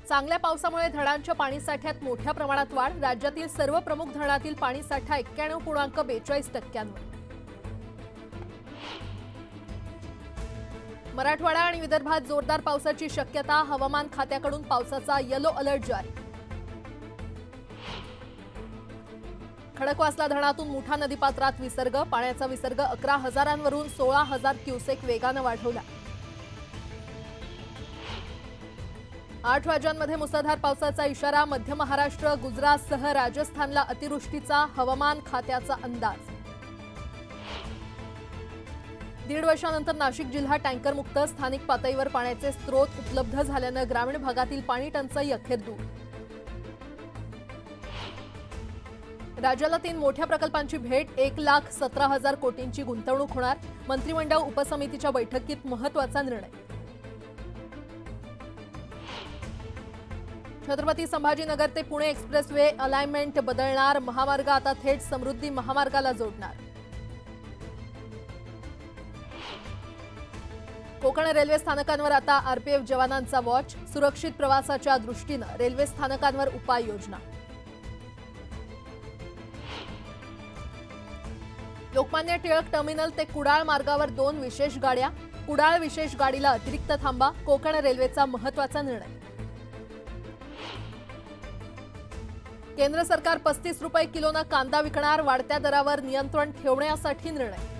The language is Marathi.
चांगल्या पावसामुळे धरणांच्या पाणीसाठ्यात मोठ्या प्रमाणात वाढ। राज्यातील सर्व प्रमुख धरणातील पाणीसाठा 91.42%. मराठवाडा आणि विदर्भात जोरदार पावसाची शक्यता। हवामान खात्याकडून पावसाचा येलो अलर्ट जारी। खडकवासला धरणातून मुठा नदीपात्रात विसर्ग। पाण्याचा विसर्ग 11,000 वरून 16,000 क्युसेक वेगाने वाढवला। 8 राज्यांमध्ये मुसळधार पावसाचा इशारा। मध्य महाराष्ट्र, गुजरातसह राजस्थानला अतिवृष्टीचा हवामान खात्याचा अंदाज। 1.5 वर्षानंतर नाशिक जिल्हा टँकर मुक्त। स्थानिक पातळीवर पाण्याचे स्रोत उपलब्ध झाल्याने ग्रामीण भागातील पाणी टंचाई अखेर दूर। राज्याला 3 मोठ्या प्रकल्पांची भेट। 1,17,000 कोटींची गुंतवणूक होणार। मंत्रिमंडळ उपसमितीच्या बैठकीत महत्त्वाचा निर्णय। छत्रपती संभाजीनगर ते पुणे एक्सप्रेसवे अलाइनमेंट बदलणार। महामार्ग आता थेट समृद्धी महामार्गाला जोडणार। कोकण रेल्वे स्थानकांवर आता आरपीएफ जवानांचा वॉच। सुरक्षित प्रवासाच्या दृष्टीने रेल्वे स्थानकांवर उपाययोजना। लोकमान्य टिळक टर्मिनल ते कुडाळ मार्गावर 2 विशेष गाड्या। कुडाळ विशेष गाडीला अतिरिक्त थांबा। कोकण रेल्वेचा महत्त्वाचा निर्णय। केंद्र सरकार 35 रुपये किलोने कांदा विकणार। वाढत्या दरावर नियंत्रण ठेवण्यासाठी निर्णय।